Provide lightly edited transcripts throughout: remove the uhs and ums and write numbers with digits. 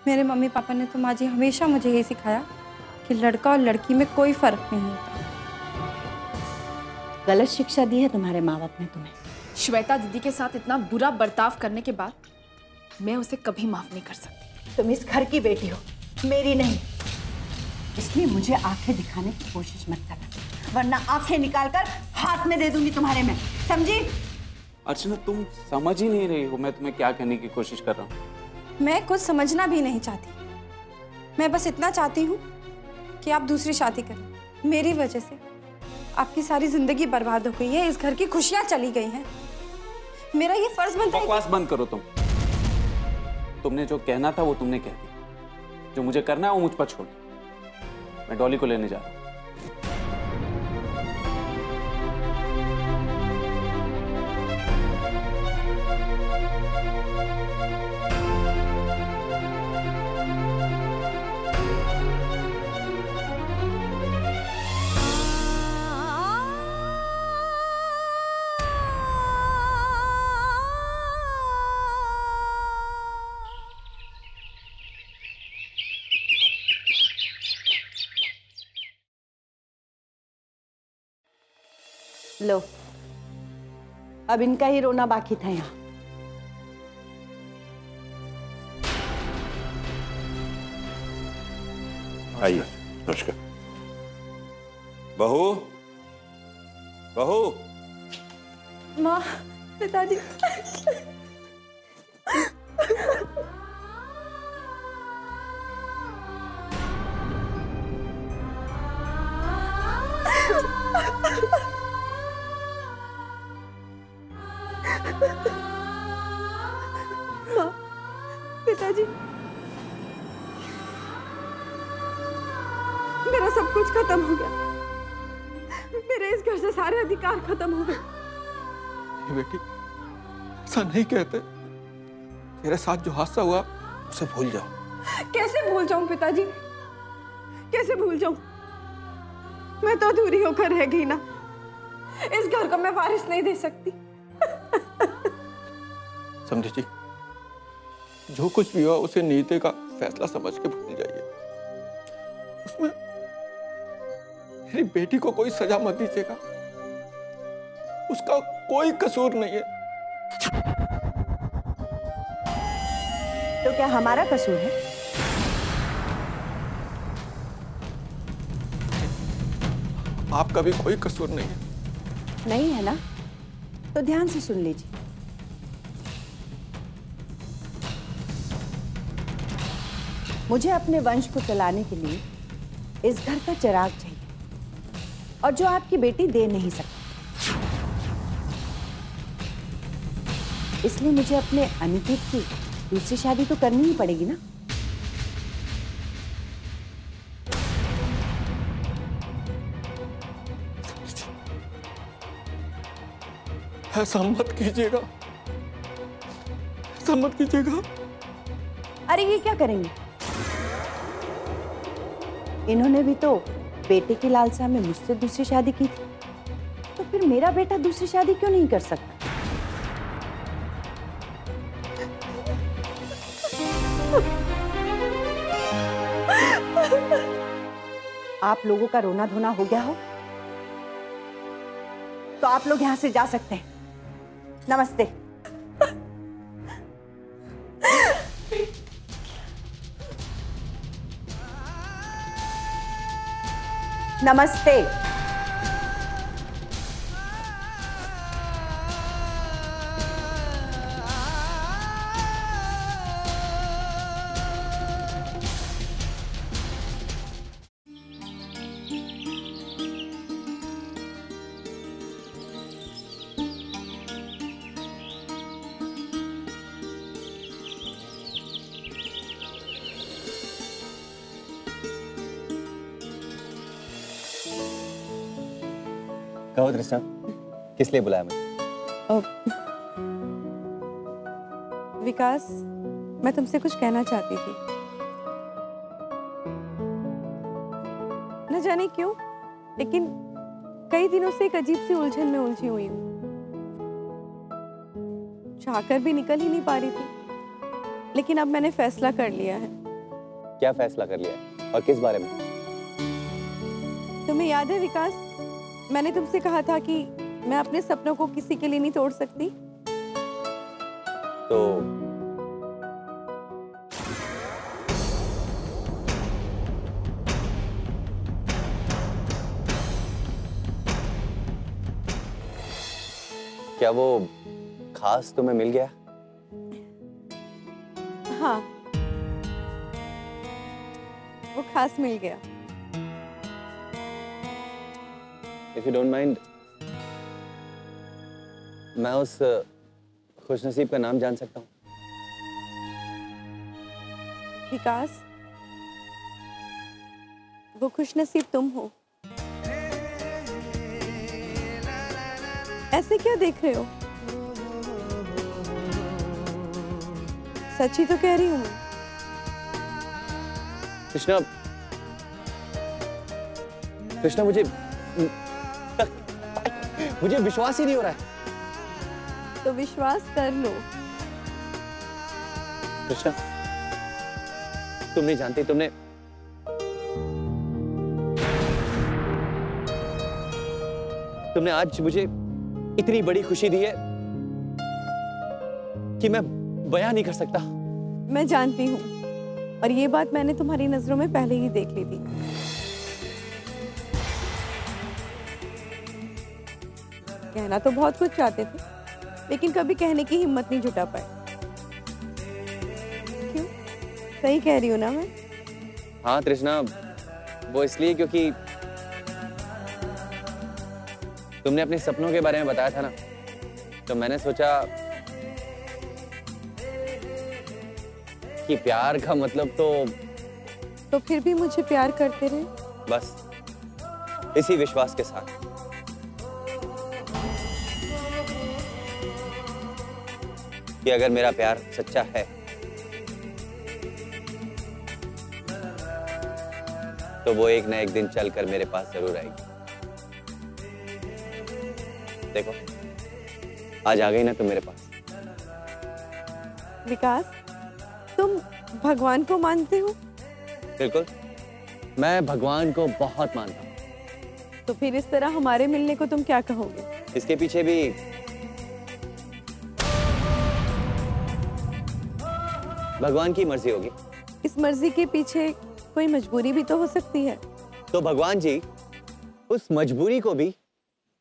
मेरे mummy papa ने तो माँ जी हमेशा मुझे यही सिखाया कि लड़का और लड़की में कोई फर्क नहीं होता। गलत शिक्षा दी है तुम्हारे माँ बाप ने तुम्हें। श्वेता दीदी के साथ इतना बुरा बर्ताव करने के बाद मैं उसे कभी माफ नहीं कर सकती। तुम इस घर की बेटी हो, मेरी नहीं। इसलिए मुझे आंखें दिखाने की कोशिश मत करना, वरना आंखें निकालकर हाथ में दे दूंगी तुम्हारे में, समझी? अर्चना, तुम समझ ही नहीं रही हो मैं तुम्हें क्या कहने की कोशिश कर रहा हूँ। मैं कुछ समझना भी नहीं चाहती। मैं बस इतना चाहती हूँ कि आप दूसरी शादी करें। मेरी वजह से आपकी सारी जिंदगी बर्बाद हो गई है, इस घर की खुशियां चली गई हैं। मेरा ये फर्ज बनता है। बकवास बंद करो तुम। तुमने जो कहना था वो तुमने कह दिया। जो मुझे करना है वो मुझ पर छोड़। मैं डॉली को लेने जा रहा हूँ। लो, अब इनका ही रोना बाकी था यहाँ। आइए। नमस्कार। बहू, बहू। माँ, पिताजी। माँ, पिताजी, मेरा सब कुछ खत्म हो गया। मेरे इस घर से सारे अधिकार खत्म हो गए। बेटी, ऐसा नहीं कहते। तेरे साथ जो हादसा हुआ उसे भूल जाओ। कैसे भूल जाऊं पिताजी? कैसे भूल जाऊं? मैं तो अधूरी होकर रह गई ना। इस घर को मैं वारिस नहीं दे सकती। समझी जी, जो कुछ भी हुआ उसे नीति का फैसला समझ के भूल जाइए। उसमें मेरी बेटी को कोई सजा मत दीजिएगा। उसका कोई कसूर नहीं है। तो क्या हमारा कसूर है? आपका भी कोई कसूर नहीं है। नहीं है ना? तो ध्यान से सुन लीजिए। मुझे अपने वंश को चलाने के लिए इस घर का चिराग चाहिए, और जो आपकी बेटी दे नहीं सकती। इसलिए मुझे अपने अनिकेत की दूसरी शादी तो करनी ही पड़ेगी ना। ऐसा मत कीजिएगा, ऐसा मत कीजिएगा। अरे ये क्या करेंगे? इन्होंने भी तो बेटे की लालसा में मुझसे दूसरी शादी की थी, तो फिर मेरा बेटा दूसरी शादी क्यों नहीं कर सकता? आप लोगों का रोना धोना हो गया हो तो आप लोग यहां से जा सकते हैं। नमस्ते। नमस्ते। कहो तृष्णा, किस लिए बुलाया मुझे? विकास, मैं तुमसे कुछ कहना चाहती थी। न जाने क्यों, लेकिन कई दिनों से एक अजीब सी उलझन में उलझी हुई हूँ। चाहकर भी निकल ही नहीं पा रही थी, लेकिन अब मैंने फैसला कर लिया है। क्या फैसला कर लिया है और किस बारे में? तुम्हें याद है विकास, मैंने तुमसे कहा था कि मैं अपने सपनों को किसी के लिए नहीं तोड़ सकती। तो क्या वो खास तुम्हें मिल गया? हाँ, वो खास मिल गया। इफ यू डोंट माइंड, मैं उस खुशनसीब का नाम जान सकता हूँ? विकास, वो खुशनसीब तुम हो। ऐसे क्या देख रहे हो? सच ही तो कह रही हूँ मैं। कृष्णा, कृष्णा, मुझे विश्वास ही नहीं हो रहा है। तो विश्वास कर लो। कृष्णा, तुम नहीं जानती, तुमने आज मुझे इतनी बड़ी खुशी दी है कि मैं बयां नहीं कर सकता। मैं जानती हूँ, और ये बात मैंने तुम्हारी नजरों में पहले ही देख ली थी। कहना तो बहुत कुछ चाहते थे, लेकिन कभी कहने की हिम्मत नहीं जुटा पाए। क्यों? सही कह रही हूँ ना मैं? हाँ तृष्णा, वो इसलिए क्योंकि तुमने अपने सपनों के बारे में बताया था ना, तो मैंने सोचा कि प्यार का मतलब तो फिर भी मुझे प्यार करते रहे। बस इसी विश्वास के साथ कि अगर मेरा प्यार सच्चा है तो वो एक न एक दिन चलकर मेरे पास जरूर आएगी। देखो, आज आ गई ना तुम मेरे पास। विकास, तुम भगवान को मानते हो? बिल्कुल, मैं भगवान को बहुत मानता हूँ। तो फिर इस तरह हमारे मिलने को तुम क्या कहोगे? इसके पीछे भी भगवान की मर्जी होगी। इस मर्जी के पीछे कोई मजबूरी भी तो हो सकती है। तो भगवान जी उस मजबूरी को भी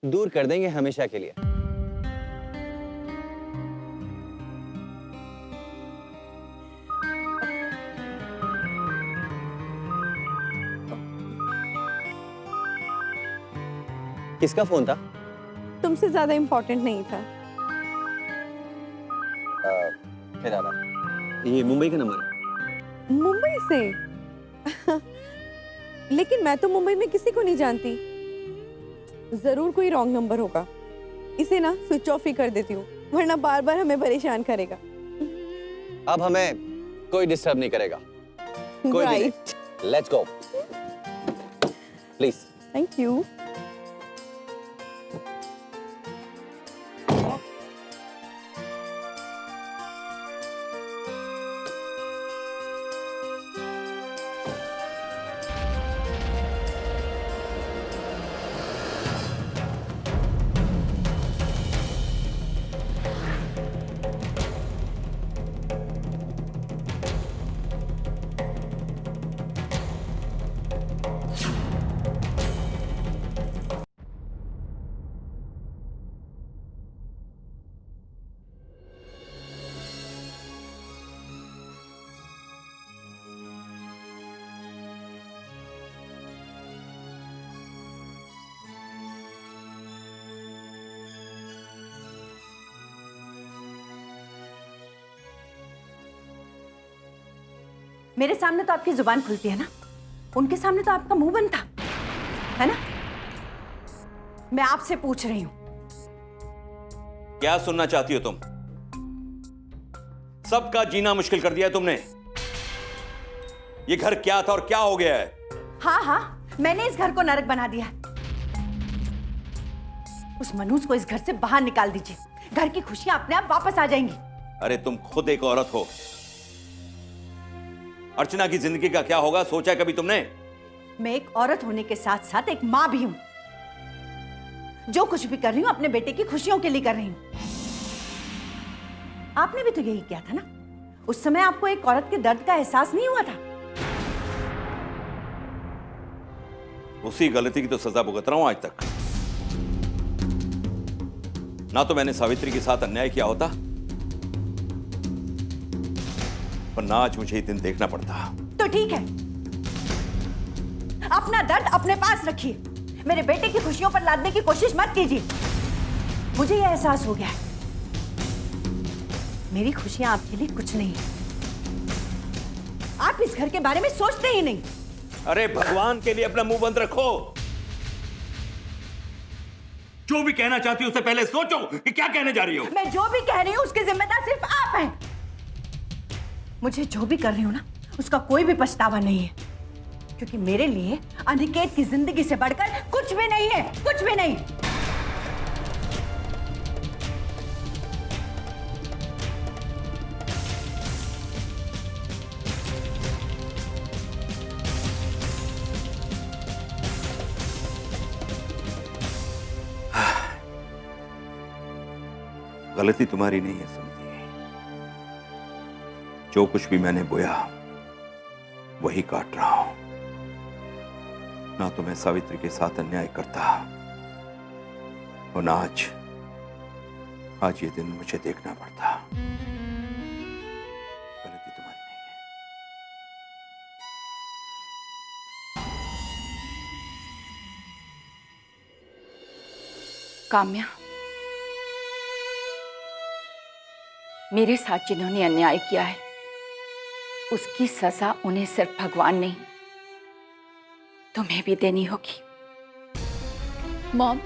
दूर कर देंगे हमेशा के लिए। किसका फोन था? तुमसे ज्यादा इंपॉर्टेंट नहीं था। क्या ज्यादा? ये मुंबई का नंबर है। मुंबई से? लेकिन मैं तो मुंबई में किसी को नहीं जानती। जरूर कोई रॉन्ग नंबर होगा। इसे ना स्विच ऑफ ही कर देती हूँ, वरना बार बार हमें परेशान करेगा। अब हमें कोई डिस्टर्ब नहीं करेगा। कोई भी नहीं। Let's go please. Thank you. मेरे सामने तो आपकी जुबान खुलती है ना, उनके सामने तो आपका मुंह बंद था, है ना? मैं आपसे पूछ रही हूं, क्या सुनना चाहती हो तुम? सबका जीना मुश्किल कर दिया है तुमने। ये घर क्या था और क्या हो गया है? हाँ हाँ, मैंने इस घर को नरक बना दिया है। उस मनूज को इस घर से बाहर निकाल दीजिए, घर की खुशियां अपने आप वापस आ जाएंगी। अरे तुम खुद एक औरत हो, अर्चना की जिंदगी का क्या होगा, सोचा है कभी तुमने? मैं एक औरत होने के साथ साथ एक माँ भी हूं। जो कुछ भी कर रही हूं अपने बेटे की खुशियों के लिए कर रही हूं। आपने भी तो यही किया था ना? उस समय आपको एक औरत के दर्द का एहसास नहीं हुआ था? उसी गलती की तो सजा भुगत रहा हूं आज तक। ना तो मैंने सावित्री के साथ अन्याय किया होता, पर ना आज मुझे ये दिन देखना पड़ता। तो ठीक है, अपना दर्द अपने पास रखिए, मेरे बेटे की खुशियों पर लादने की कोशिश मत कीजिए। मुझे यह एहसास हो गया है, मेरी खुशियां आपके लिए कुछ नहीं है। आप इस घर के बारे में सोचते ही नहीं। अरे भगवान के लिए अपना मुंह बंद रखो। जो भी कहना चाहती हो उससे पहले सोचो कि क्या कहने जा रही हो। मैं जो भी कह रही हूं उसकी जिम्मेदार सिर्फ आप हैं। मुझे जो भी कर रही हूं ना, उसका कोई भी पछतावा नहीं है, क्योंकि मेरे लिए अनिकेत की जिंदगी से बढ़कर कुछ भी नहीं है, कुछ भी नहीं। गलती तुम्हारी नहीं है समझी। जो कुछ भी मैंने बोया वही काट रहा हूं। ना तो मैं सावित्री के साथ अन्याय करता और ना आज ये दिन मुझे देखना पड़ता। गलती तुम्हारी नहीं है। काम्या, मेरे साथ जिन्होंने अन्याय किया है उसकी सजा उन्हें सिर्फ भगवान नहीं, तुम्हें भी देनी होगी। मॉम,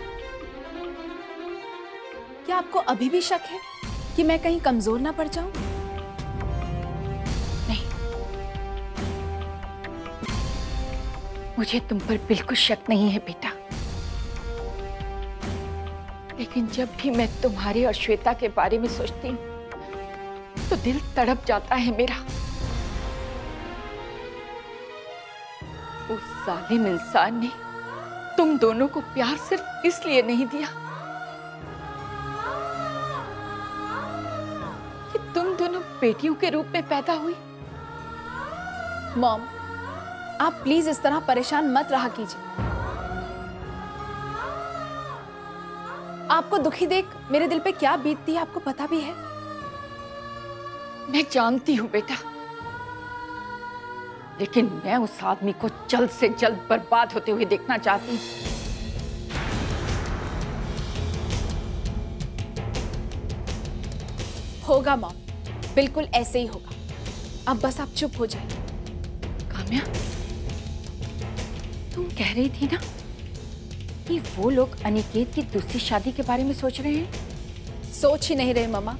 क्या आपको अभी भी शक है कि मैं कहीं कमजोर ना पड़ जाऊं? नहीं, मुझे तुम पर बिल्कुल शक नहीं है बेटा, लेकिन जब भी मैं तुम्हारे और श्वेता के बारे में सोचती हूँ तो दिल तड़प जाता है मेरा। उस जालिम इंसान ने तुम दोनों को प्यार सिर्फ इसलिए नहीं दिया कि तुम दोनों बेटियों के रूप में पैदा हुई। मॉम, आप प्लीज इस तरह परेशान मत रहा कीजिए। आपको दुखी देख मेरे दिल पे क्या बीतती है आपको पता भी है। मैं जानती हूं बेटा, लेकिन मैं उस आदमी को जल्द से जल्द बर्बाद होते हुए देखना चाहती हूं। होगा मॉम, बिल्कुल ऐसे ही होगा। अब बस आप चुप हो जाइए। काम्या, तुम कह रही थी ना कि वो लोग अनिकेत की दूसरी शादी के बारे में सोच रहे हैं। सोच ही नहीं रहे मम्मा,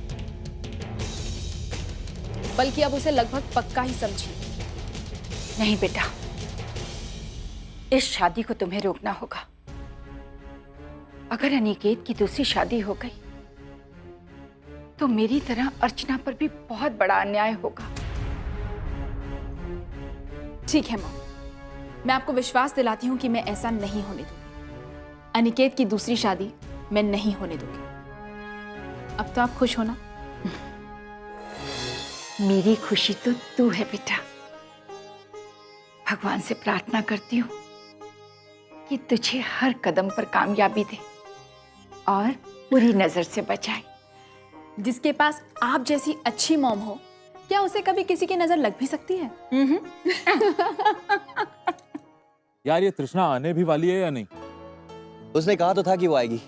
बल्कि अब उसे लगभग पक्का ही समझिए। नहीं बेटा, इस शादी को तुम्हें रोकना होगा। अगर अनिकेत की दूसरी शादी हो गई तो मेरी तरह अर्चना पर भी बहुत बड़ा अन्याय होगा। ठीक है मॉम, मैं आपको विश्वास दिलाती हूँ कि मैं ऐसा नहीं होने दूंगी। अनिकेत की दूसरी शादी मैं नहीं होने दूंगी। अब तो आप खुश हो ना? मेरी खुशी तो तू है बेटा। भगवान से प्रार्थना करती हूँ कि तुझे हर कदम पर कामयाबी दे और बुरी नजर से बचाए। जिसके पास आप जैसी अच्छी मॉम हो, क्या उसे कभी किसी की नजर लग भी सकती है? यार ये तृष्णा आने भी वाली है या नहीं? उसने कहा तो था कि वो आएगी।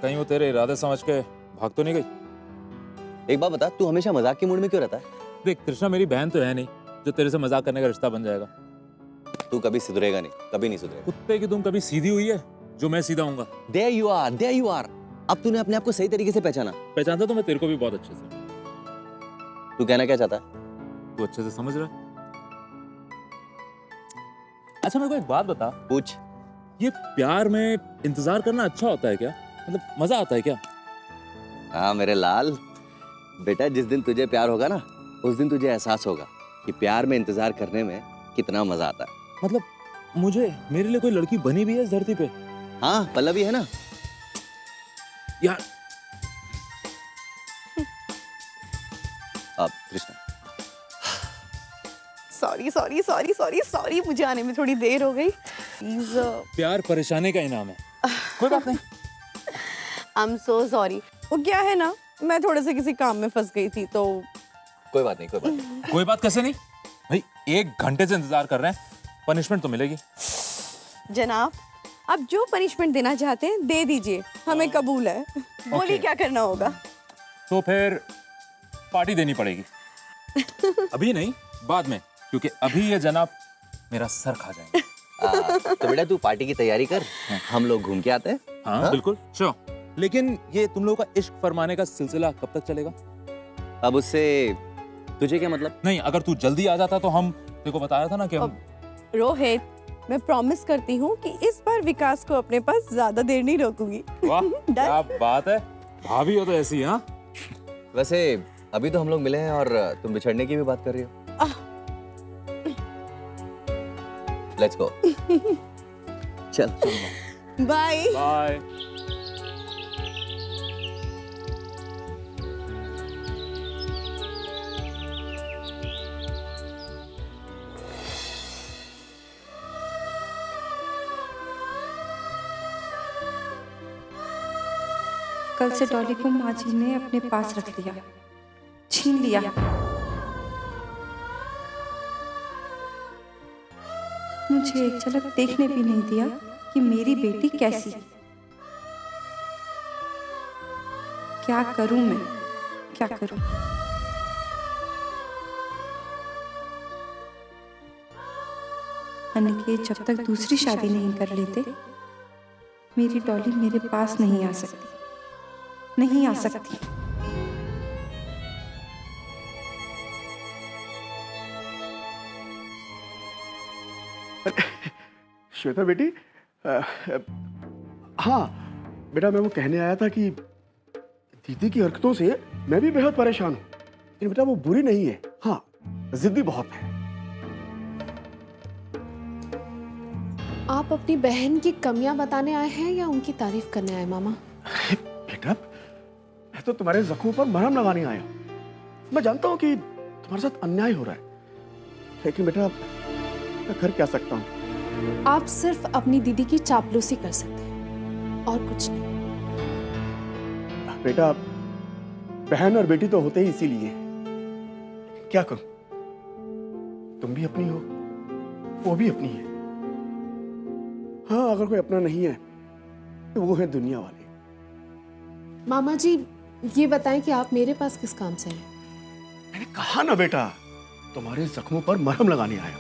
कहीं वो तेरे इरादे समझ के भाग तो नहीं गई? एक बात बता, तू हमेशा मजाक के मूड में क्यों रहता है? देख, तृष्णा मेरी बहन तो है नहीं जो तेरे से मजाक करने का रिश्ता बन जाएगा। तू कभी सुधरेगा नहीं, कभी नहीं सुधरेगा। कुत्ते की तुम कभी सीधी हुई है जो मैं सीधा हूँगा? There you are, there you are। अब तूने अपने आप को सही तरीके से पहचाना। पहचानता तो मैं तेरे को भी बहुत अच्छे से। तू कहना क्या चाहता है? तू अच्छे से समझ रहा है। अच्छा मेरे को एक बात बता। पूछ। ये प्यार में इंतजार करना अच्छा होता है क्या? मतलब मजा आता है क्या? हाँ मेरे लाल बेटा, जिस दिन तुझे प्यार होगा ना उस दिन तुझे एहसास होगा कि प्यार में इंतजार करने में कितना मजा आता है। मतलब मेरे लिए कोई लड़की बनी भी है इस धरती पे? हाँ, पल्लवी है ना। यार अब कृष्णा, सॉरी, मुझे आने में थोड़ी देर हो गई। प्लीज। प्यार परेशानी का इनाम है। कोई बात नहीं। I am so sorry. वो क्या है ना, मैं थोड़े से किसी काम में फंस गई थी तो। कोई बात नहीं। कोई बात कैसे नहीं भाई, 1 घंटे से इंतजार कर रहे हैं, पनिशमेंट तो मिलेगी। जनाब, आप जो पनिशमेंट देना चाहते हैं दे दीजिए, हमें कबूल है। बोलिए क्या करना होगा। तो फिर पार्टी देनी पड़ेगी। अभी नहीं, बाद में, क्योंकि अभी ये जनाब मेरा सर खा जाएंगे। तो बेटा तू पार्टी की तैयारी कर, हम लोग घूम के आते हैं। हाँ बिल्कुल, श्योर। लेकिन ये तुम लोगों का इश्क फरमाने का सिलसिला कब तक चलेगा? अब उससे तुझे क्या मतलब? नहीं, अगर तू जल्दी आ जाता तो हम, देखो बताया था ना कि हम। रोहित, मैं प्रॉमिस करती हूँ कि इस बार विकास को अपने पास ज्यादा देर नहीं रोकूंगी। वाह क्या बात है, भाभी हो तो ऐसी। हाँ वैसे अभी तो हम लोग मिले हैं और तुम बिछड़ने की भी बात कर रही हो। Let's go. चल बाय बाय। कल से डॉली को माँ जी ने अपने पास रख लिया, छीन लिया। मुझे एक झलक देखने भी नहीं दिया कि मेरी बेटी कैसी है। क्या करूं मैं, क्या करूं? अनिकेत जब तक दूसरी शादी नहीं कर लेते, मेरी डॉली मेरे पास नहीं आ सकती, नहीं आ सकती। श्वेता बेटी, हाँ बेटा, मैं वो कहने आया था कि दीदी की हरकतों से मैं भी बेहद परेशान हूँ। लेकिन बेटा वो बुरी नहीं है, हाँ जिद्दी बहुत है। आप अपनी बहन की कमियां बताने आए हैं या उनकी तारीफ करने आए मामा? बेटा मैं तो तुम्हारे जख्मों पर मरहम लगाने आया हूँ। मैं जानता हूँ कि तुम्हारे साथ अन्याय हो रहा है, लेकिन बेटा मैं कर क्या सकता हूँ। आप सिर्फ अपनी दीदी की चापलूसी कर सकते हैं और कुछ नहीं। बेटा बहन और बेटी तो होते ही इसीलिए, क्या करूं, तुम भी अपनी हो, वो भी अपनी है। हाँ अगर कोई अपना नहीं है तो वो है दुनिया वाले। मामा जी ये बताएं कि आप मेरे पास किस काम से हैं? मैंने कहा ना बेटा, तुम्हारे जख्मों पर मरहम लगाने आया।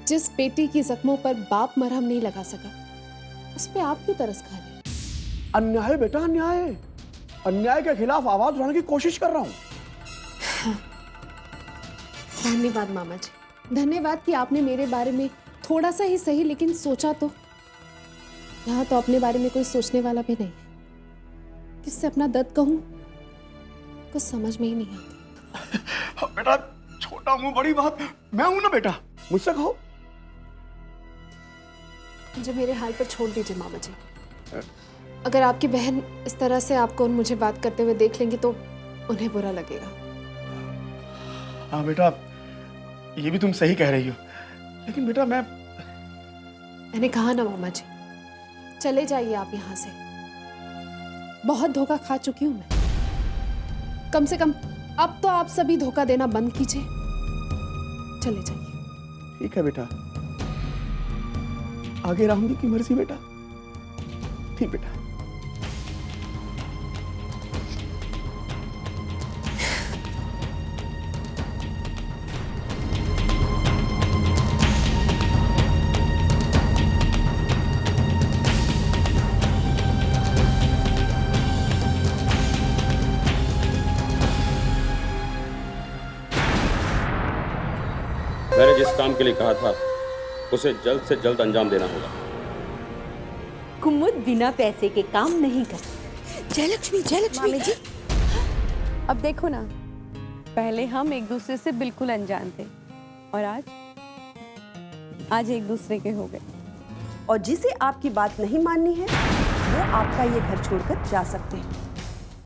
जिस बेटी की जख्मों पर बाप मरहम नहीं लगा सका, उस पे आप क्यों तरस खा रहे हैं? अन्याय बेटा, अन्याय, अन्याय के खिलाफ आवाज उठाने की कोशिश कर रहा हूं। धन्यवाद मामा जी, धन्यवाद कि आपने मेरे बारे में थोड़ा सा ही सही लेकिन सोचा। तो यहाँ तो अपने बारे में कोई सोचने वाला भी नहीं है। किससे अपना दर्द कहूं, कुछ समझ में ही नहीं आता। बेटा छोटा मुंह बड़ी बात, मैं हूं ना बेटा, मुझसे कहो। मुझे मेरे हाल पर छोड़ दीजिए मामा जी। अगर आपकी बहन इस तरह से आपको और मुझे बात करते हुए देख लेंगी तो उन्हें बुरा लगेगा। हाँ बेटा, ये भी तुम सही कह रही हो, लेकिन बेटा मैंने कहा ना मामा जी, चले जाइए आप यहाँ से। बहुत धोखा खा चुकी हूं मैं। कम से कम अब तो आप सभी धोखा देना बंद कीजिए। चले जाइए। ठीक है बेटा, आगे राम जी की मर्जी बेटा। ठीक बेटा। मैंने जिस काम के लिए कहा था उसे जल्द से जल्द अंजाम देना होगा। कुमुद बिना पैसे के काम नहीं करती। जयलक्ष्मी, जयलक्ष्मी जी, अब देखो ना, पहले हम एक दूसरे से बिल्कुल अनजान थे और आज एक दूसरे के हो गए। और जिसे आपकी बात नहीं माननी है वो आपका ये घर छोड़कर जा सकते हैं।